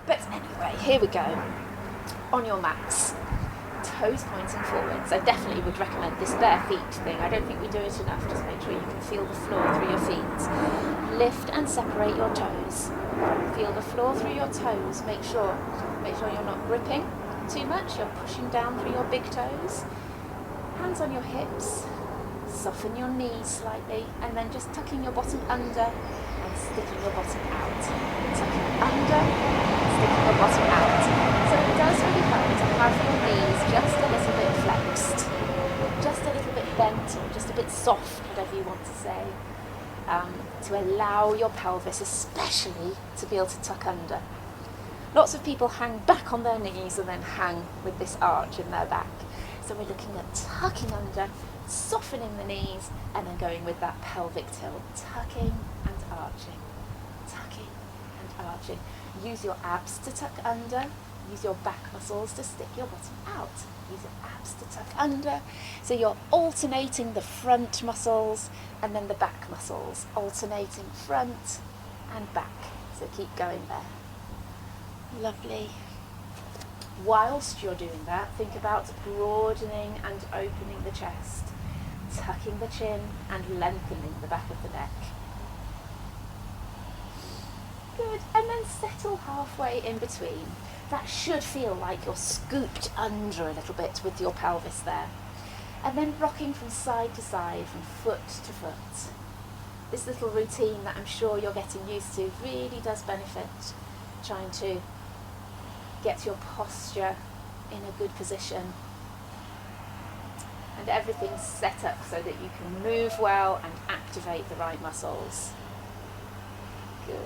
But anyway, here we go. On your mats, toes pointing forwards. I definitely would recommend this bare feet thing. I don't think we do it enough. Just make sure you can feel the floor through your feet. Lift and separate your toes. Feel the floor through your toes. Make sure you're not gripping too much. You're pushing down through your big toes. Hands on your hips. Soften your knees slightly, and then just tucking your bottom under and sticking your bottom out. Tucking under, sticking your bottom out. So it does really help to have your knees just a little bit flexed, just a little bit bent, or just a bit soft, whatever you want to say, to allow your pelvis especially to be able to tuck under. Lots of people hang back on their knees and then hang with this arch in their back. So we're looking at tucking under, softening the knees, and then going with that pelvic tilt, tucking and arching, tucking and arching. Use your abs to tuck under, use your back muscles to stick your bottom out. Use your abs to tuck under, so you're alternating the front muscles and then the back muscles, alternating front and back. So keep going there. Lovely. Whilst you're doing that, think about broadening and opening the chest, tucking the chin and lengthening the back of the neck. Good, and then settle halfway in between. That should feel like you're scooped under a little bit with your pelvis there. And then rocking from side to side, from foot to foot. This little routine that I'm sure you're getting used to really does benefit, trying to get your posture in a good position and everything's set up so that you can move well and activate the right muscles. Good.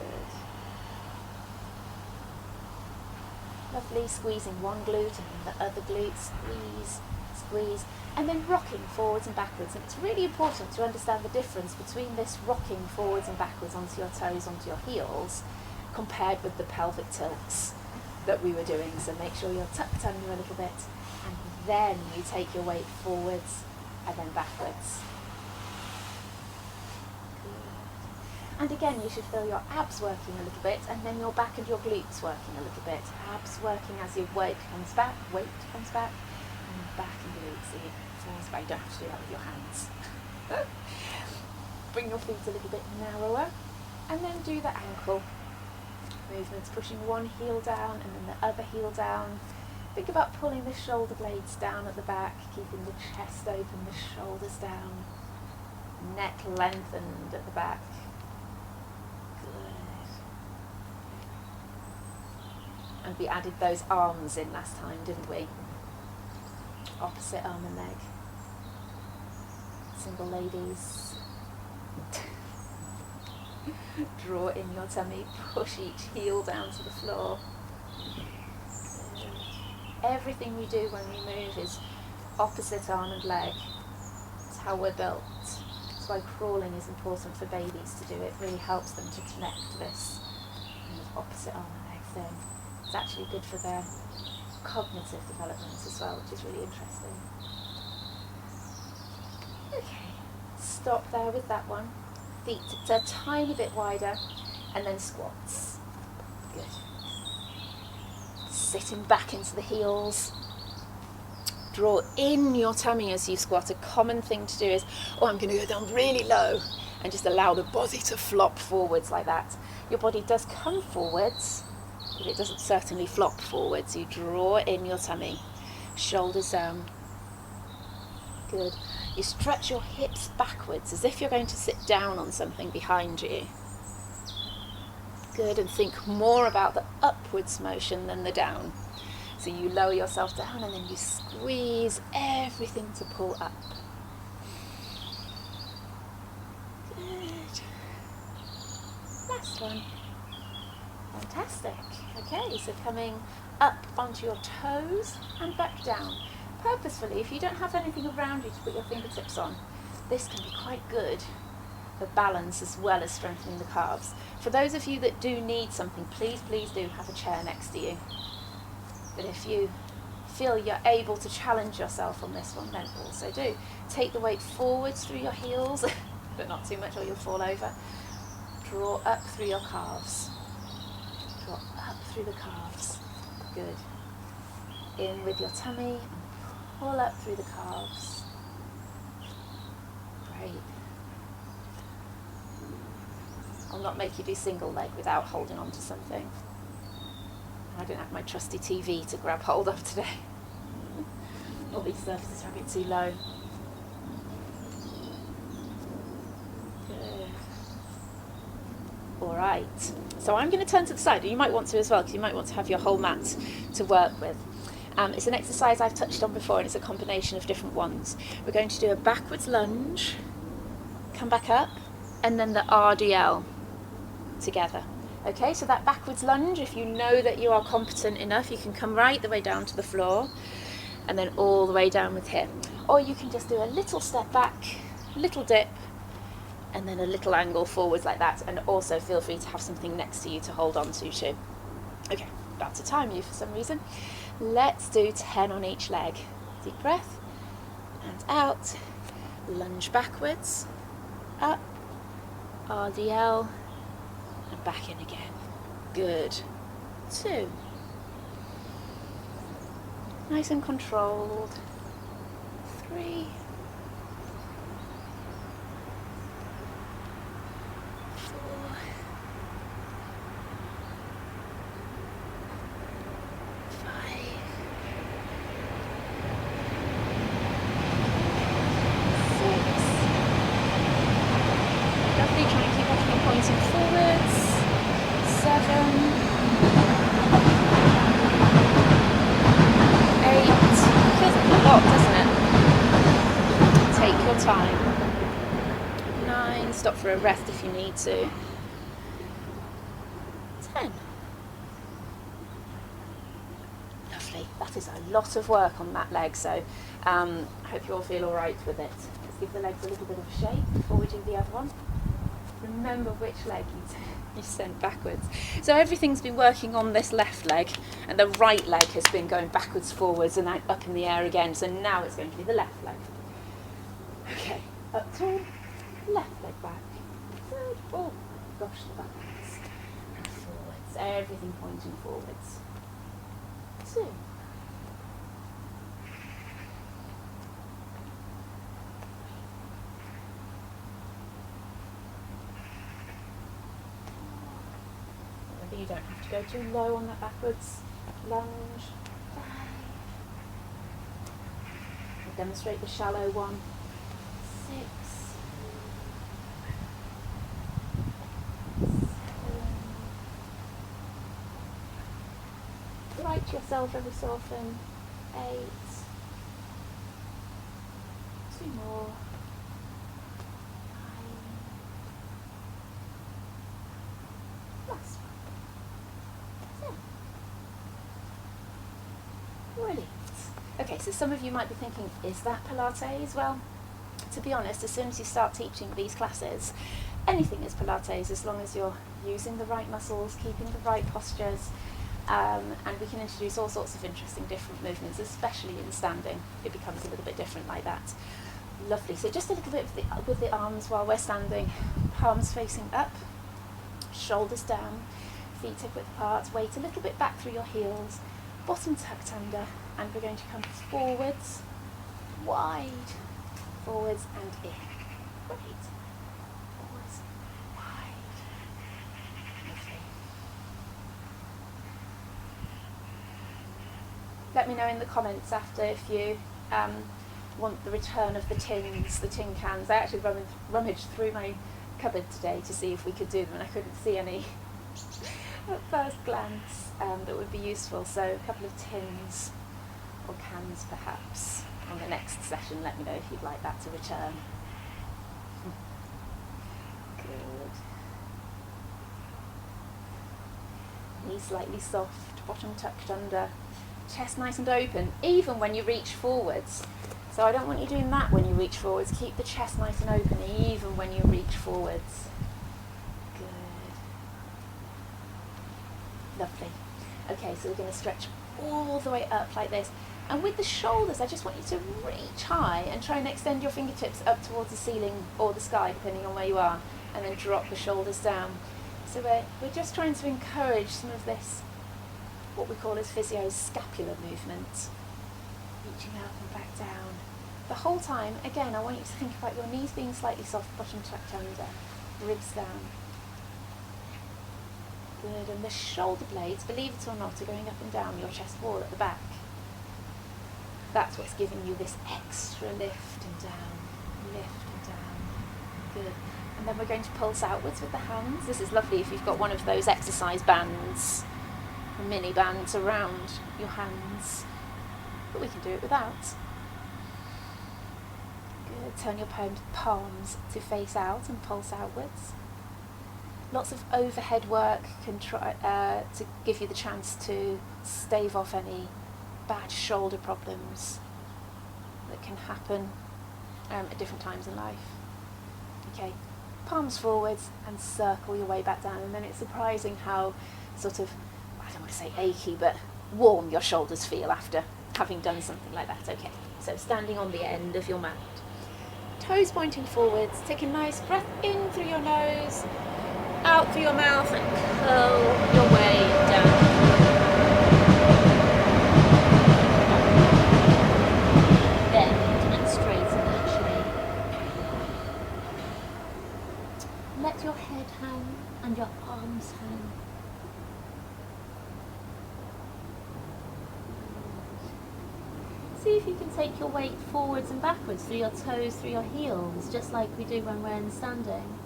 Lovely. Squeezing one glute and then the other glute. Squeeze, squeeze, and then rocking forwards and backwards. And it's really important to understand the difference between this rocking forwards and backwards onto your toes, onto your heels, compared with the pelvic tilts that we were doing. So make sure you're tucked under a little bit, and then you take your weight forwards and then backwards. Good. And again, you should feel your abs working a little bit, and then your back and your glutes working a little bit. Abs working as your weight comes back, and back and glutes falls back. You don't have to do that with your hands. Bring your feet a little bit narrower, and then do the ankle movements, pushing one heel down and then the other heel down. Think about pulling the shoulder blades down at the back, keeping the chest open, the shoulders down, neck lengthened at the back. Good. And we added those arms in last time, didn't we? Opposite arm and leg. Single ladies. Draw in your tummy, push each heel down to the floor. Everything we do when we move is opposite arm and leg. It's how we're built. That's why crawling is important for babies to do. It really helps them to connect this kind of opposite arm and leg thing. It's actually good for their cognitive development as well, which is really interesting. Okay, stop there with that one. Feet a tiny bit wider, and then squats. Good. Sitting back into the heels. Draw in your tummy as you squat. A common thing to do is, I'm going to go down really low, and just allow the body to flop forwards like that. Your body does come forwards, but it doesn't certainly flop forwards. You draw in your tummy, shoulders down. Good. You stretch your hips backwards as if you're going to sit down on something behind you. Good, and think more about the upwards motion than the down. So you lower yourself down and then you squeeze everything to pull up. Good. Last one. Fantastic. Okay, so coming up onto your toes and back down. Purposefully, if you don't have anything around you to put your fingertips on, this can be quite good for balance as well as strengthening the calves. For those of you that do need something, please do have a chair next to you. But if you feel you're able to challenge yourself on this one, then also do. Take the weight forwards through your heels, but not too much or you'll fall over. Draw up through your calves. Drop up through the calves. Good. In with your tummy and pull up through the calves. Great. I'll not make you do single leg without holding on to something. I don't have my trusty TV to grab hold of today. All these surfaces are a bit too low. Good. All right. So I'm going to turn to the side. You might want to as well, because you might want to have your whole mat to work with. It's an exercise I've touched on before, and it's a combination of different ones. We're going to do a backwards lunge, come back up, and then the RDL together. Okay, so that backwards lunge, if you know that you are competent enough, you can come right the way down to the floor and then all the way down with hip. Or you can just do a little step back, little dip, and then a little angle forwards like that. And also feel free to have something next to you to hold on to too. Okay, about to time you for some reason. Let's do 10 on each leg. Deep breath and out. Lunge backwards, up, RDL, and back in again. Good. 2. Nice and controlled. 3. 4. 5. 6. Lovely, try and keep everything pointing forwards. 7. 8. Feels like a lot, doesn't it? Take your time. 9. Stop for a rest if you need to. 10. Lovely. That is a lot of work on that leg, so I hope you all feel all right with it. Let's give the legs a little bit of a shake before we do the other one. Remember which leg you sent backwards. So everything's been working on this left leg, and the right leg has been going backwards, forwards, and then up in the air again. So now it's going to be the left leg. Okay, up tall, left leg back. Third, oh gosh, the backwards and forwards. Everything pointing forwards. 2. You don't have to go too low on that backwards lunge. 5. We'll demonstrate the shallow one. 6. 7. Right yourself every so often. 8. 2 more. 9. Last one. Brilliant. Okay, so some of you might be thinking, is that Pilates? Well, to be honest, as soon as you start teaching these classes, anything is Pilates as long as you're using the right muscles, keeping the right postures, and we can introduce all sorts of interesting different movements, especially in standing. It becomes a little bit different like that. Lovely. So just a little bit with the arms while we're standing. Palms facing up, shoulders down, feet hip width apart, weight a little bit back through your heels, bottom tucked under, and we're going to come forwards, wide, forwards and in. Great. Forwards, wide. Lovely. Let me know in the comments after if you want the return of the tins, the tin cans. I actually rummaged through my cupboard today to see if we could do them, and I couldn't see any at first glance that would be useful. So a couple of tins or cans perhaps on the next session. Let me know if you'd like that to return. Good. Knees slightly soft, bottom tucked under, chest nice and open, even when you reach forwards. So I don't want you doing that when you reach forwards. Keep the chest nice and open even when you reach forwards. Good. Lovely. Okay, so we're going to stretch all the way up like this. And with the shoulders, I just want you to reach high and try and extend your fingertips up towards the ceiling or the sky, depending on where you are, and then drop the shoulders down. So we're just trying to encourage some of this, what we call as physio's scapular movement. Reaching out and back down. The whole time, again, I want you to think about your knees being slightly soft, bottom tucked under, ribs down. Good, and the shoulder blades, believe it or not, are going up and down your chest wall at the back. That's what's giving you this extra lift and down, lift and down. Good. And then we're going to pulse outwards with the hands. This is lovely if you've got one of those exercise bands, mini bands around your hands, but we can do it without. Good. Turn your palms to face out and pulse outwards. Lots of overhead work can try to give you the chance to stave off any bad shoulder problems that can happen at different times in life. Okay, palms forwards and circle your way back down, and then it's surprising how sort of, I don't want to say achy, but warm your shoulders feel after having done something like that. Okay, so standing on the end of your mat, toes pointing forwards, take a nice breath in through your nose, out through your mouth, and curl your way down. Bend and straighten naturally. Let your head hang and your arms hang. See if you can take your weight forwards and backwards through your toes, through your heels, just like we do when we're in standing.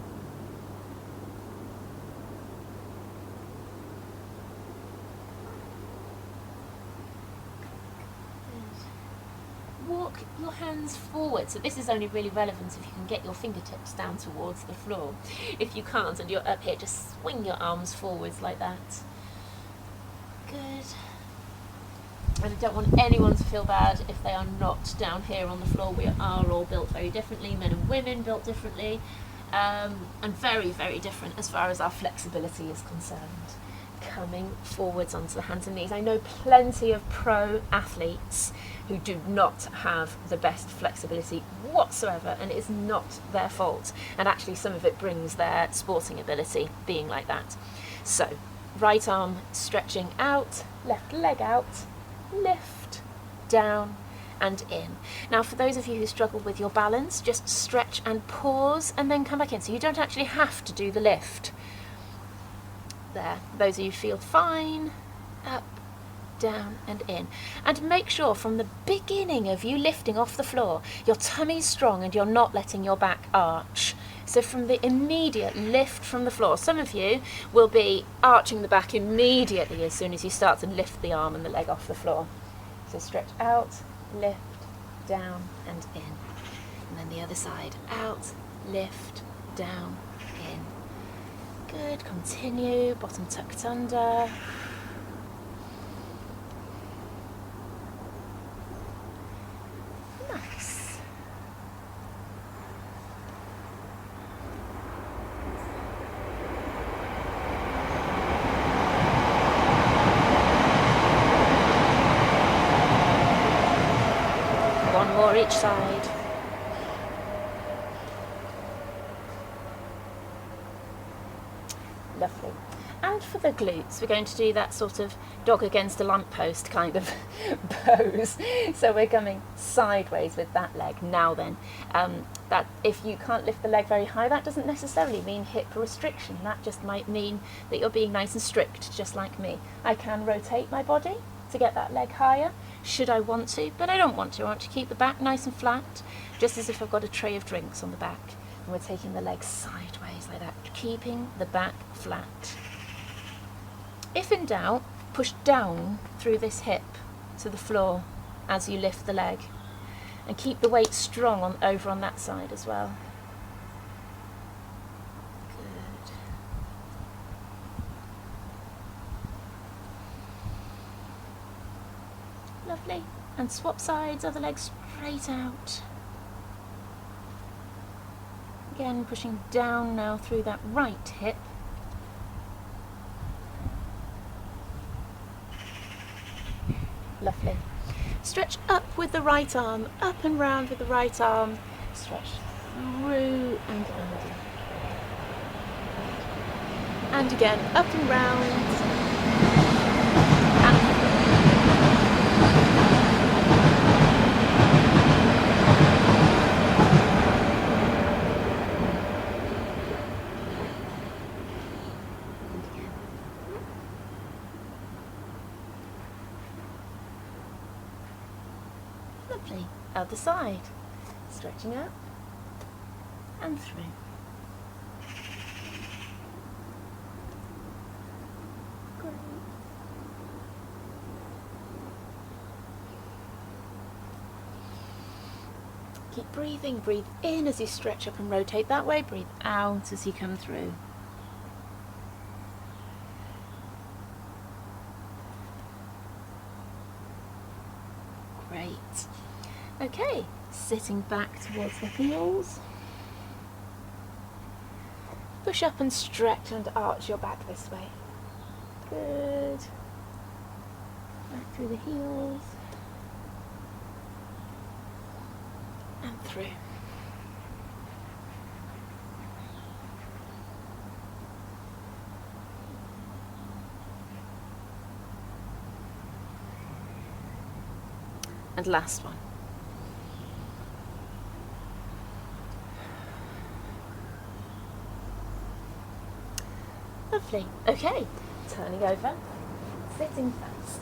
Walk your hands forward. So this is only really relevant if you can get your fingertips down towards the floor. If you can't and you're up here, just swing your arms forwards like that. Good. And I don't want anyone to feel bad if they are not down here on the floor. We are all built very differently, men and women built differently, and very, very different as far as our flexibility is concerned. Coming forwards onto the hands and knees. I know plenty of pro athletes who do not have the best flexibility whatsoever, and it is not their fault. And actually some of it brings their sporting ability being like that. So, right arm stretching out, left leg out, lift, down and in. Now for those of you who struggle with your balance, just stretch and pause and then come back in. So you don't actually have to do the lift. There, those of you who feel fine, up, down and in. And make sure from the beginning of you lifting off the floor, your tummy's strong and you're not letting your back arch. So from the immediate lift from the floor, some of you will be arching the back immediately as soon as you start to lift the arm and the leg off the floor. So stretch out, lift, down and in. And then the other side, out, lift, down, in. Good, continue, bottom tucked under. Nice. One more each side. Lovely. And for the glutes, we're going to do that sort of dog against a lamppost kind of pose. So we're coming sideways with that leg. Now then, that if you can't lift the leg very high, that doesn't necessarily mean hip restriction. That just might mean that you're being nice and strict, just like me. I can rotate my body to get that leg higher, should I want to, but I don't want to. I want to keep the back nice and flat, just as if I've got a tray of drinks on the back. And we're taking the legs sideways like that, keeping the back flat. If in doubt, push down through this hip to the floor as you lift the leg. And keep the weight strong over on that side as well. Good. Lovely. And swap sides, other leg straight out. Again, pushing down now through that right hip. Lovely. Stretch up with the right arm, up and round with the right arm. Stretch through and under. And again, up and round. Lovely. Other side. Stretching out and through. Great. Keep breathing. Breathe in as you stretch up and rotate that way. Breathe out as you come through. Great. Okay, sitting back towards the heels. Push up and stretch and arch your back this way. Good. Back through the heels. And through. And last one. Lovely. Okay, turning over, sitting fast.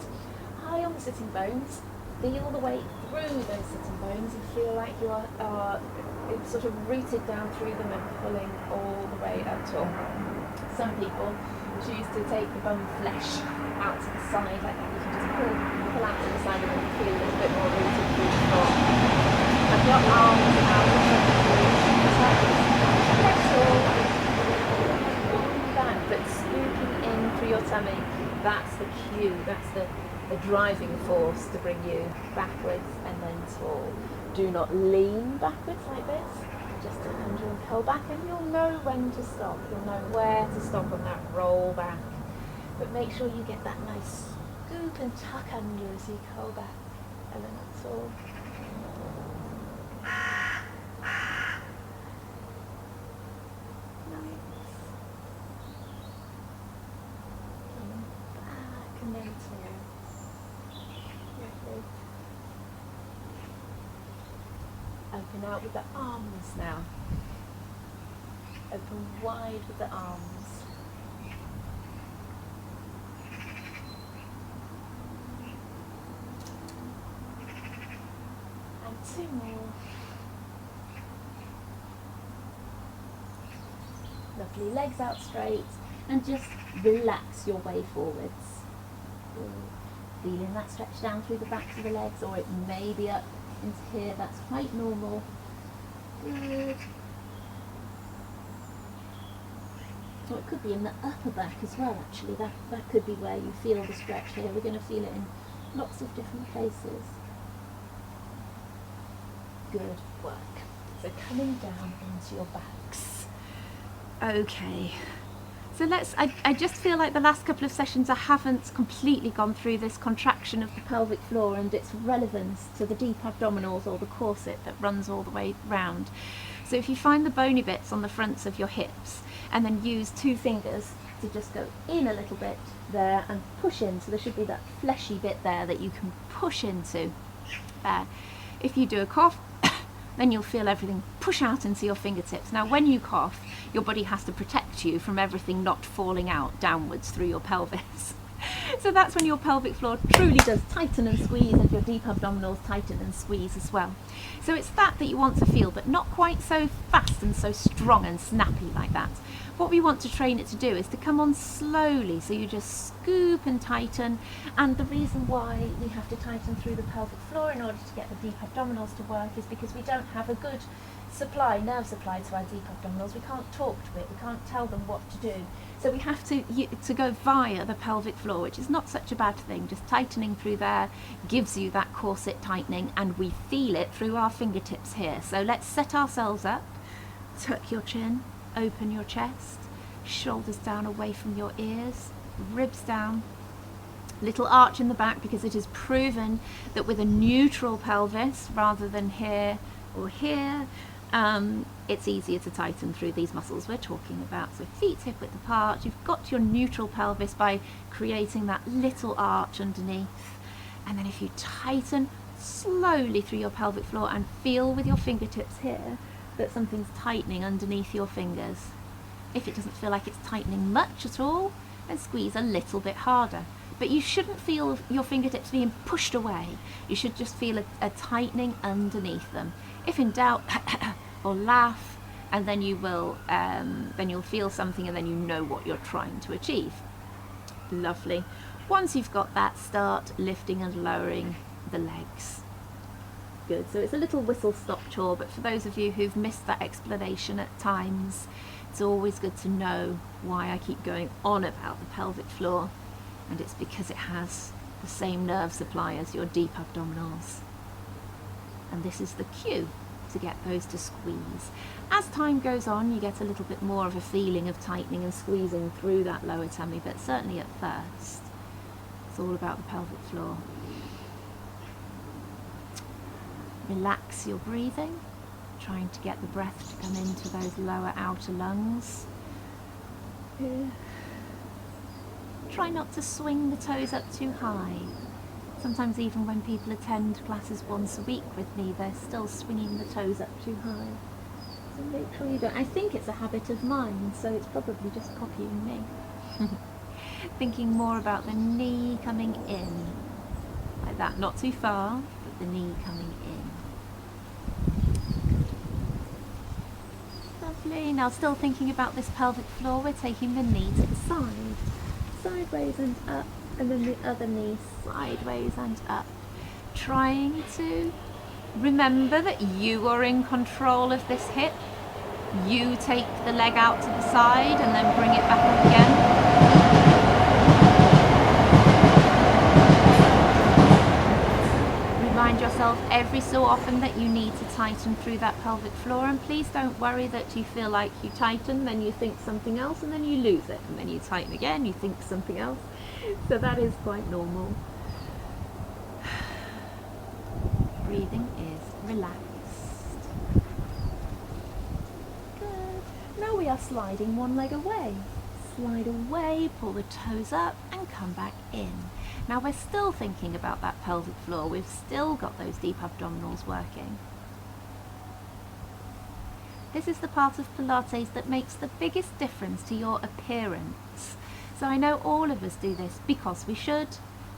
High on the sitting bones. Feel the weight through those sitting bones and feel like you are sort of rooted down through them and pulling all the way up tall. Some people choose to take the bum flesh out to the side like that. You can just pull out to the side and then you feel it a bit more rooted through the floor. And your arms out in front of you. Legs tall. Back, but scooping in through your tummy. That's the cue. That's the driving force to bring you backwards and then tall. Do not lean backwards like this. Just tuck under and curl back, and you'll know when to stop. You'll know where to stop on that roll back. But make sure you get that nice scoop and tuck under as you curl back. And then that's all. Open out with the arms now. Open wide with the arms. And two more. Lovely. Legs out straight and just relax your way forwards. Feeling that stretch down through the backs of the legs, or it may be up into here. That's quite normal. Good. Or it could be in the upper back as well, actually. That could be where you feel the stretch here. We're going to feel it in lots of different places. Good work. So coming down into your backs. Okay. So I just feel like the last couple of sessions I haven't completely gone through this contraction of the pelvic floor and its relevance to the deep abdominals or the corset that runs all the way round. So if you find the bony bits on the fronts of your hips and then use two fingers to just go in a little bit there and push in, so there should be that fleshy bit there that you can push into. If you do a cough, then you'll feel everything push out into your fingertips. Now when you cough, your body has to protect you from everything not falling out downwards through your pelvis. So that's when your pelvic floor truly does tighten and squeeze, and your deep abdominals tighten and squeeze as well. So it's that you want to feel, but not quite so fast and so strong and snappy like that. What we want to train it to do is to come on slowly, so you just scoop and tighten. And the reason why we have to tighten through the pelvic floor in order to get the deep abdominals to work is because we don't have a good nerve supply to our deep abdominals. We can't talk to it, we can't tell them what to do. So we have to go via the pelvic floor, which is not such a bad thing. Just tightening through there gives you that corset tightening, and we feel it through our fingertips here. So let's set ourselves up. Tuck your chin, open your chest, shoulders down away from your ears, ribs down, little arch in the back, because it is proven that with a neutral pelvis rather than here or here, it's easier to tighten through these muscles we're talking about. So feet hip width apart, you've got your neutral pelvis by creating that little arch underneath. And then if you tighten slowly through your pelvic floor and feel with your fingertips here that something's tightening underneath your fingers. If it doesn't feel like it's tightening much at all, then squeeze a little bit harder. But you shouldn't feel your fingertips being pushed away. You should just feel a tightening underneath them. If in doubt, or laugh, and then then you'll feel something, and then you know what you're trying to achieve. Lovely. Once you've got that, start lifting and lowering the legs. Good. So it's a little whistle-stop tour, but for those of you who've missed that explanation at times, it's always good to know why I keep going on about the pelvic floor. And it's because it has the same nerve supply as your deep abdominals. And this is the cue to get those to squeeze. As time goes on, you get a little bit more of a feeling of tightening and squeezing through that lower tummy, but certainly at first, it's all about the pelvic floor. Relax your breathing, trying to get the breath to come into those lower outer lungs. Try not to swing the toes up too high. Sometimes even when people attend classes once a week with me, they're still swinging the toes up too high. So make sure you don't. I think it's a habit of mine, so it's probably just copying me. Thinking more about the knee coming in. Like that, not too far, but the knee coming in. Lovely. Now still thinking about this pelvic floor, we're taking the knee to the side. Sideways and up, and then the other knee sideways and up. Trying to remember that you are in control of this hip. You take the leg out to the side and then bring it back up again. Remind yourself every so often that you need to tighten through that pelvic floor, and please don't worry that you feel like you tighten, then you think something else, and then you lose it, and then you tighten again, you think something else. So that is quite normal. Breathing is relaxed. Good. Now we are sliding one leg away. Slide away, pull the toes up and come back in. Now we're still thinking about that pelvic floor. We've still got those deep abdominals working. This is the part of Pilates that makes the biggest difference to your appearance. So I know all of us do this because we should,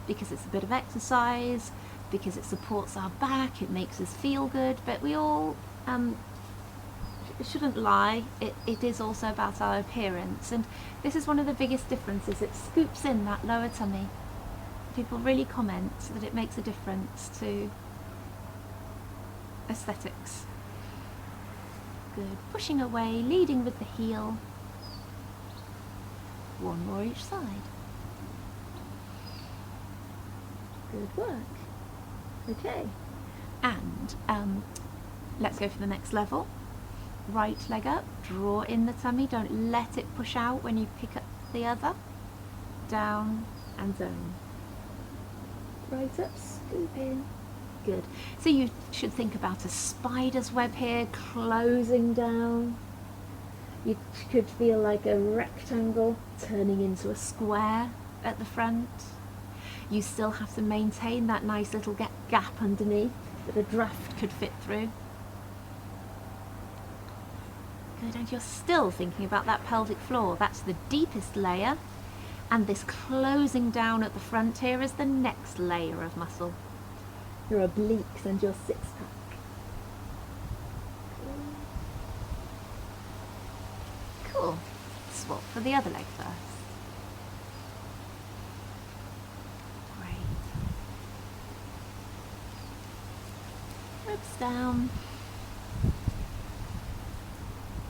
because it's a bit of exercise, because it supports our back, it makes us feel good, but we all shouldn't lie, it is also about our appearance, and this is one of the biggest differences. It scoops in that lower tummy. People really comment that it makes a difference to aesthetics. Good. Pushing away, leading with the heel. One more each side. Good work. Okay, and let's go for the next level. Right leg up, draw in the tummy, don't let it push out when you pick up the other. Down and down. Right up, scoop in. Good. So you should think about a spider's web here, closing down. You could feel like a rectangle turning into a square at the front. You still have to maintain that nice little gap underneath that a draft could fit through. Good, and you're still thinking about that pelvic floor. That's the deepest layer, and this closing down at the front here is the next layer of muscle. Your obliques and your six-pack. Cool. Swap for the other leg first. Ribs down.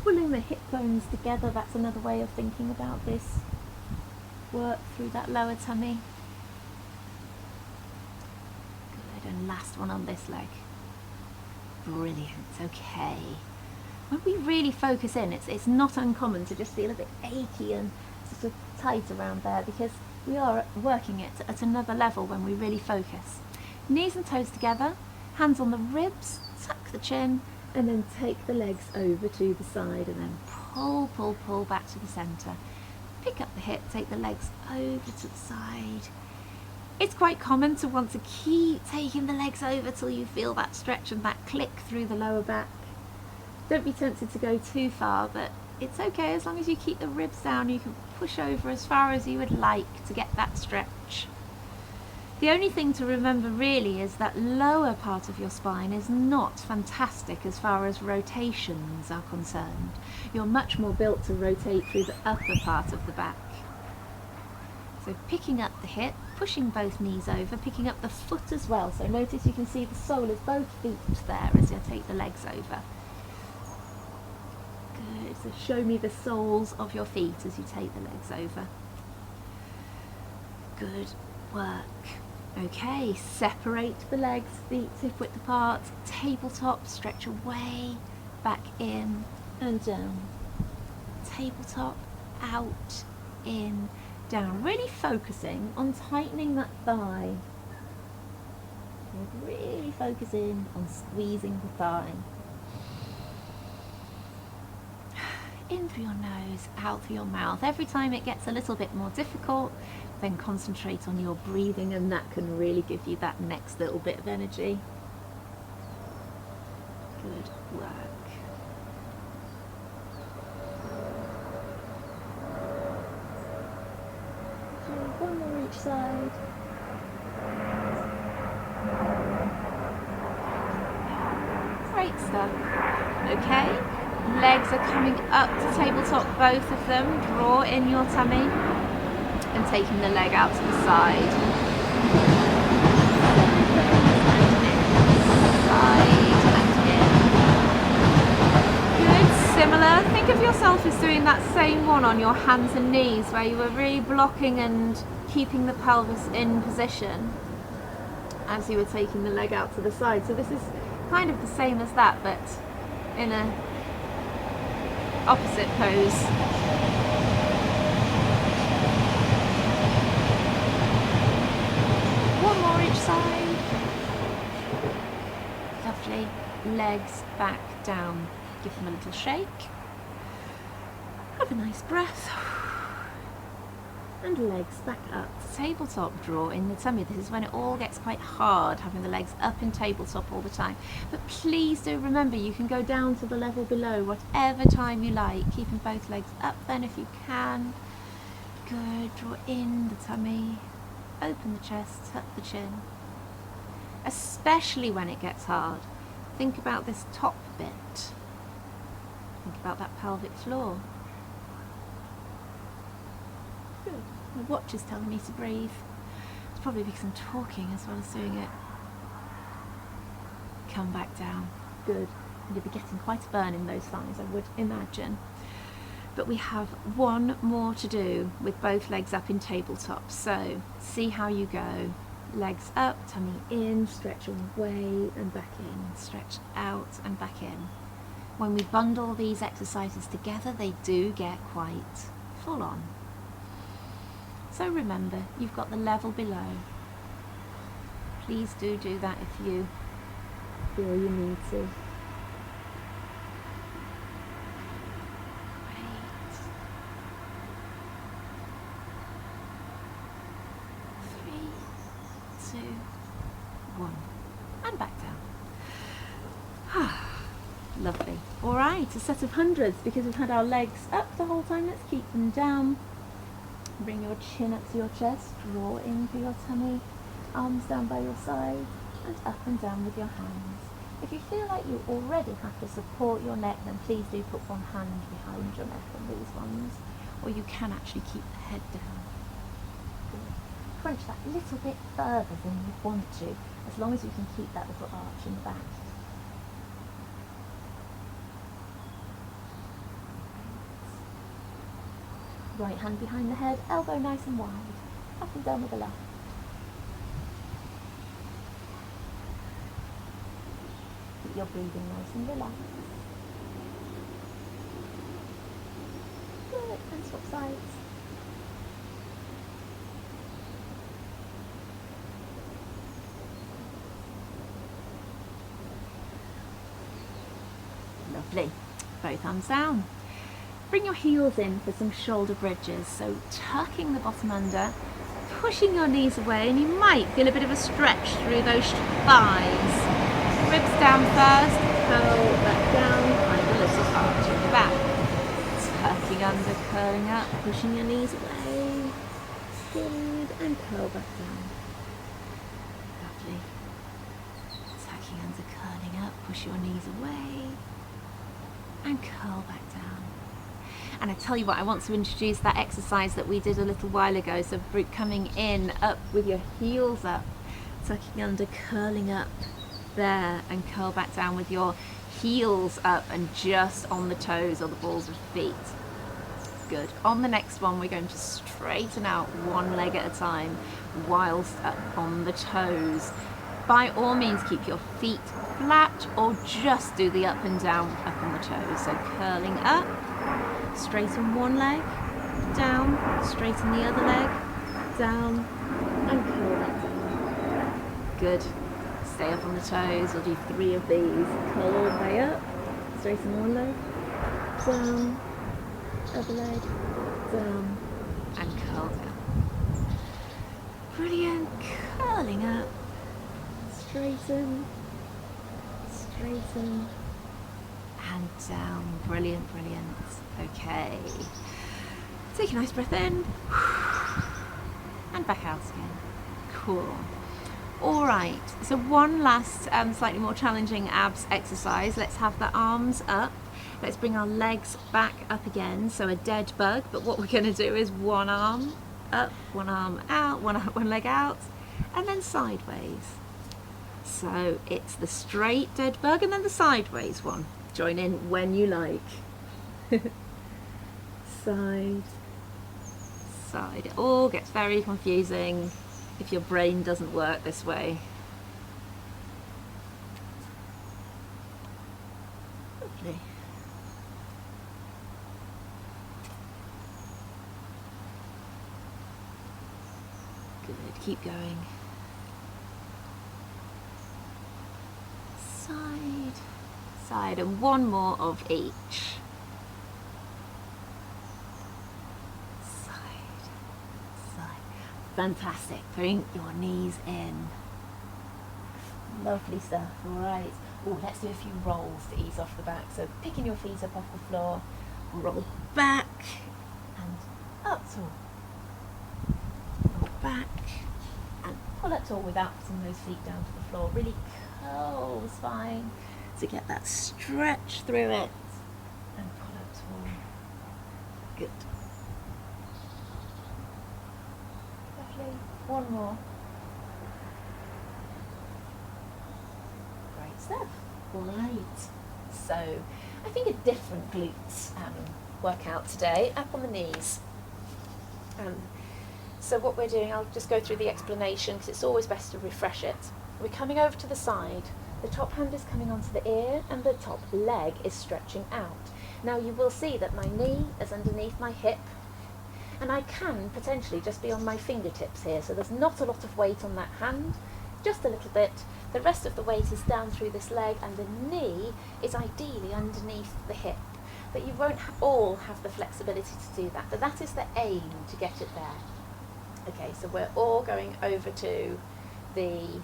Pulling the hip bones together, that's another way of thinking about this. Work through that lower tummy. Good, and last one on this leg. Brilliant, okay. When we really focus in, it's not uncommon to just feel a bit achy and sort of tight around there, because we are working it at another level when we really focus. Knees and toes together. Hands on the ribs, tuck the chin, And then take the legs over to the side and then pull, pull, pull back to the centre. Pick up the hip, take the legs over to the side. It's quite common to want to keep taking the legs over till you feel that stretch and that click through the lower back. Don't be tempted to go too far, but it's okay as long as you keep the ribs down. You can push over as far as you would like to get that stretch. The only thing to remember really is that lower part of your spine is not fantastic as far as rotations are concerned. You're much more built to rotate through the upper part of the back. So picking up the hip, pushing both knees over, picking up the foot as well. So notice you can see the sole of both feet there as you take the legs over. Good, so show me the soles of your feet as you take the legs over. Good work. Okay, separate the legs, feet hip width apart, tabletop, stretch away, back in and down. Tabletop, out, in, down. Really focusing on tightening that thigh. Really focusing on squeezing the thigh. In through your nose, out through your mouth. Every time it gets a little bit more difficult, then concentrate on your breathing, and that can really give you that next little bit of energy. Good work. One more each side. Great stuff. Okay, legs are coming up to tabletop, both of them. Draw in your tummy and taking the leg out to the side. Good, similar. Think of yourself as doing that same one on your hands and knees, where you were really blocking and keeping the pelvis in position as you were taking the leg out to the side. So this is kind of the same as that, but in a opposite pose. Side. Lovely. Legs back down. Give them a little shake. Have a nice breath. And legs back up to tabletop. Draw in the tummy. This is when it all gets quite hard, having the legs up in tabletop all the time. But please do remember, you can go down to the level below whatever time you like, keeping both legs up then if you can. Good. Draw in the tummy. Open the chest, tuck the chin. Especially when it gets hard, think about this top bit. Think about that pelvic floor. Good. My watch is telling me to breathe. It's probably because I'm talking as well as doing it. Come back down. Good. And you'll be getting quite a burn in those thighs, I would imagine. But we have one more to do with both legs up in tabletop. So see how you go. Legs up, tummy in, stretch away and back in, stretch out and back in. When we bundle these exercises together, they do get quite full on. So remember, you've got the level below. Please do that if you feel you need to. And back down. Lovely. Alright, a set of hundreds, because we've had our legs up the whole time. Let's keep them down. Bring your chin up to your chest, draw into your tummy, arms down by your side, and up and down with your hands. If you feel like you already have to support your neck, then please do put one hand behind your neck on these ones, or you can actually keep the head down. Good. Crunch that a little bit further than you want to, as long as you can keep that little arch in the back. Right hand behind the head, elbow nice and wide, up and down with the left. Keep your breathing nice and relaxed. Good, and swap sides. Lovely. Both arms down. Bring your heels in for some shoulder bridges. So tucking the bottom under, pushing your knees away, and you might feel a bit of a stretch through those thighs. Ribs down first, curl back down, find a little arch in the back. Tucking under, curling up, pushing your knees away. Good, and curl back down. Lovely. Tucking under, curling up, push your knees away, and curl back down. And I tell you what, I want to introduce that exercise that we did a little while ago. So coming in, up with your heels up, tucking under, curling up there, and curl back down with your heels up and just on the toes or the balls of feet. Good. On the next one, we're going to straighten out one leg at a time whilst up on the toes. By all means, keep your feet flat or just do the up and down up on the toes. So curling up, straighten one leg, down, straighten the other leg, down, and curl that down. Good. Stay up on the toes. We'll do 3 of these. Curl all the way up, straighten one leg, down, other leg, down, and curl down. Brilliant. Curling up, straighten, straighten, and down. Brilliant, brilliant. Okay. Take a nice breath in, and back out again. Cool. All right, so one last slightly more challenging abs exercise. Let's have the arms up. Let's bring our legs back up again, so a dead bug, but what we're going to do is one arm up, one arm out, one leg out, and then sideways. So it's the straight dead bug and then the sideways one. Join in when you like. Side, side. It all gets very confusing if your brain doesn't work this way. Lovely. Good, keep going. Side, side, and one more of each. Side, side. Fantastic. Bring your knees in. Lovely stuff. All right. Oh, let's do a few rolls to ease off the back. So picking your feet up off the floor, roll back and up tall. Roll back and pull up tall without putting those feet down to the floor. Really curl the spine to get that stretch through it, and pull up tall. Good. Lovely. One more. Great stuff. All right. So I think a different glute workout today, up on the knees. So what we're doing, I'll just go through the explanation because it's always best to refresh it. We're coming over to the side. The top hand is coming onto the ear and the top leg is stretching out. Now you will see that my knee is underneath my hip and I can potentially just be on my fingertips here. So there's not a lot of weight on that hand, just a little bit. The rest of the weight is down through this leg and the knee is ideally underneath the hip. But you won't all have the flexibility to do that. But that is the aim, to get it there. Okay, so we're all going over to the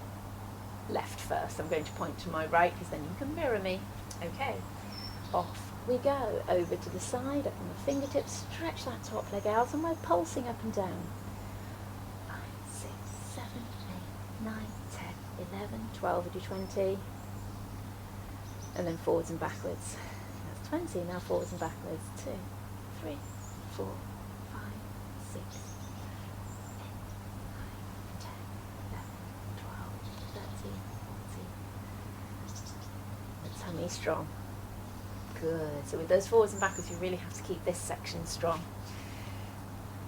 left first. I'm going to point to my right because then you can mirror me. Okay, off we go, over to the side, up on the fingertips, stretch that top leg out and we're pulsing up and down. 5, 6, 7, 8, 9, 10, 11, 12, we do 20. And then forwards and backwards. That's 20, now forwards and backwards. 2, 3, 4, 5, 6, 8, strong. Good. So with those forwards and backwards, you really have to keep this section strong.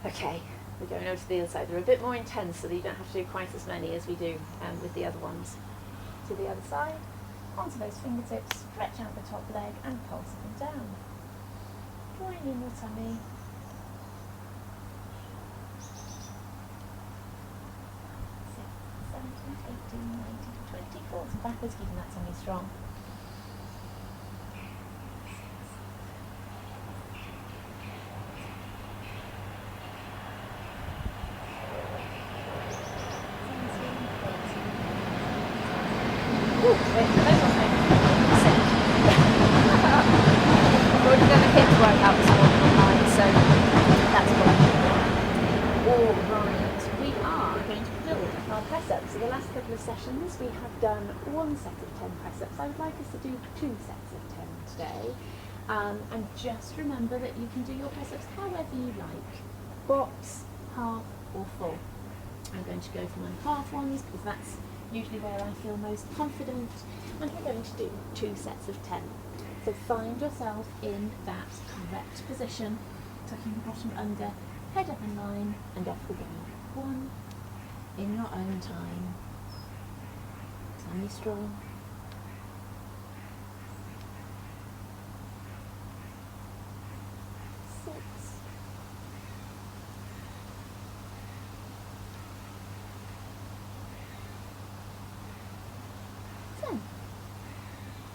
Okay, we're going over to the other side. They're a bit more intense, so that you don't have to do quite as many as we do with the other ones. To the other side, onto those fingertips, stretch out the top leg and pulse up and down. Drawing in your tummy. 6, 17, 18, 19, 20. Forwards and backwards, keeping that tummy strong. of sessions we have done 1 set of 10 press-ups. I would like us to do 2 sets of 10 today. And just remember that you can do your press-ups however you like. Box, half or full. I'm going to go for my half ones because that's usually where I feel most confident. And we're going to do 2 sets of 10. So find yourself in that correct position, tucking the bottom under, head up in line, and off we go. 1, in your own time. Tummy strong. 6. 10.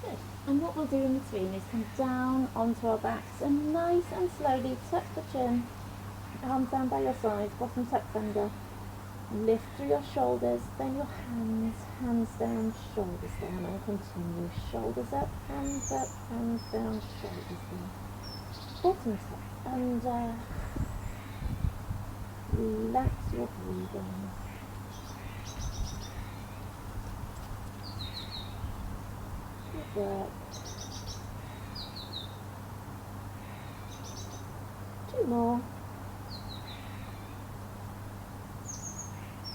Good. And what we'll do in between is come down onto our backs and nice and slowly tuck the chin, arms down by your sides, bottom tucked under. Lift through your shoulders, then your hands down, shoulders down, and continue. Shoulders up, hands down, shoulders down. Bottom tucked under. Relax your breathing. Good work. 2 more.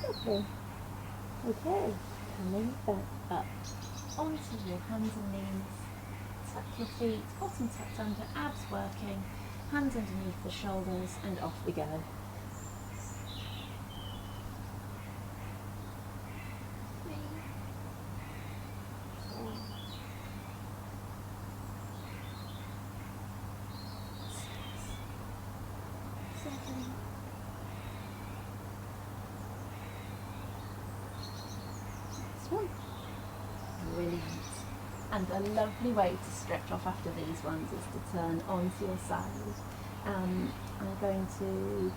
Lovely. Okay, coming back up onto your hands and knees. Tuck your feet, bottom tucked under, abs working, hands underneath the shoulders, and off we go. 3, 4, 6, 7. One. Brilliant. And a lovely way to stretch off after these ones is to turn onto your side. I'm going to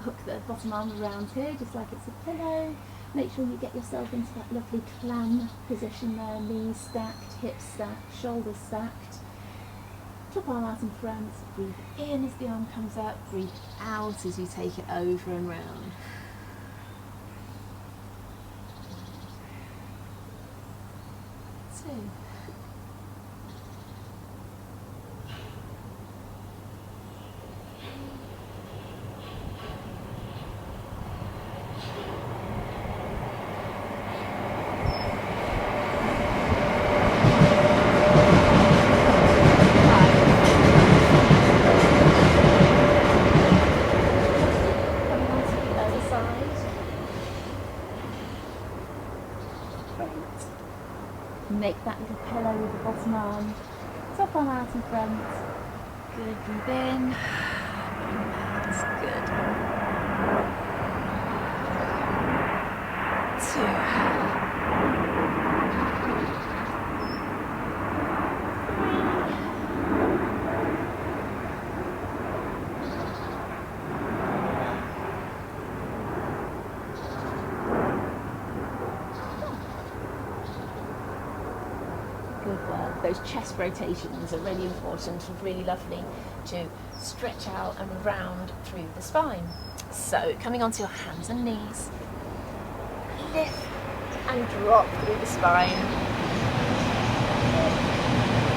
hook the bottom arm around here just like it's a pillow. Make sure you get yourself into that lovely clam position there, knees stacked, hips stacked, shoulders stacked. Top arm out in front, breathe in as the arm comes up, breathe out as you take it over and round. 2. Make that little pillow with the bottom arm, top arm out in front. Good, breathe in, that's good. 2. 3. Good work. Those chest rotations are really important and really lovely to stretch out and round through the spine. So coming onto your hands and knees, lift and drop through the spine.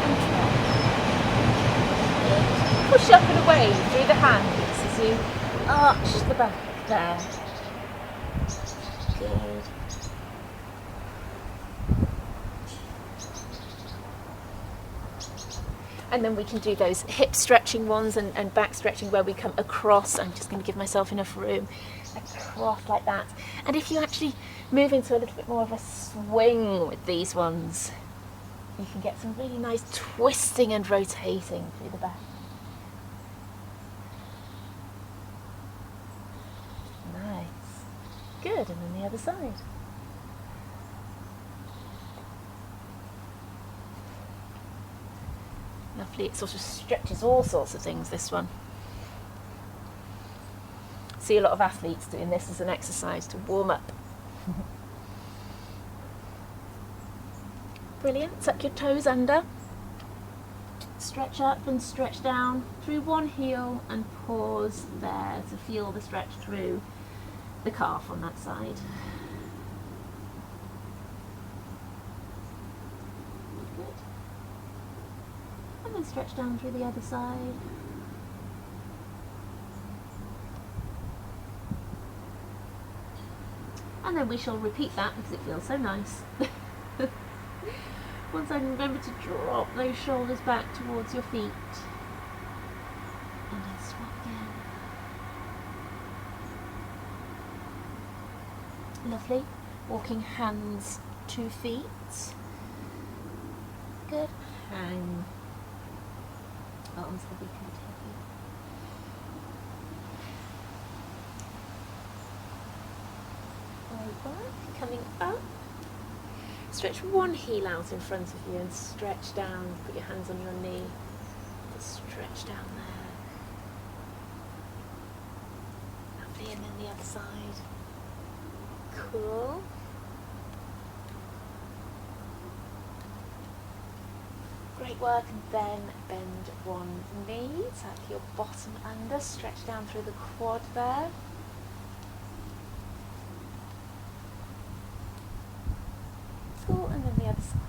And drop. Push up and away through the hands as you arch the back there. Good. And then we can do those hip stretching ones and back stretching where we come across. I'm just going to give myself enough room. Across like that. And if you actually move into a little bit more of a swing with these ones, you can get some really nice twisting and rotating through the back. Nice. Good, and then the other side. Lovely, it sort of stretches all sorts of things, this one. See a lot of athletes doing this as an exercise to warm up. Brilliant, tuck your toes under. Stretch up and stretch down through one heel and pause there to feel the stretch through the calf on that side. and stretch down through the other side. And then we shall repeat that because it feels so nice. Once I remember to drop those shoulders back towards your feet. And then swap again. Lovely. Walking hands to feet. Good. Hang. Arms heavy, head heavy. Great work. Coming up. Stretch one heel out in front of you and stretch down. Put your hands on your knee. Just stretch down there. Lovely, and then the other side. Cool. Great work, and then bend one knee, tuck your bottom under, stretch down through the quad there. Cool, and then the other side.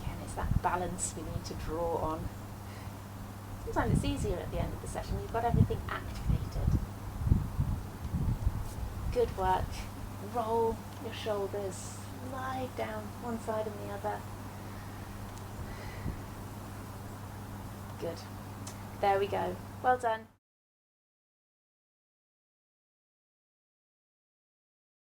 Again, it's that balance we need to draw on. Sometimes it's easier at the end of the session, you've got everything activated. Good work. Roll your shoulders, slide down one side and the other. Good. There we go. Well done.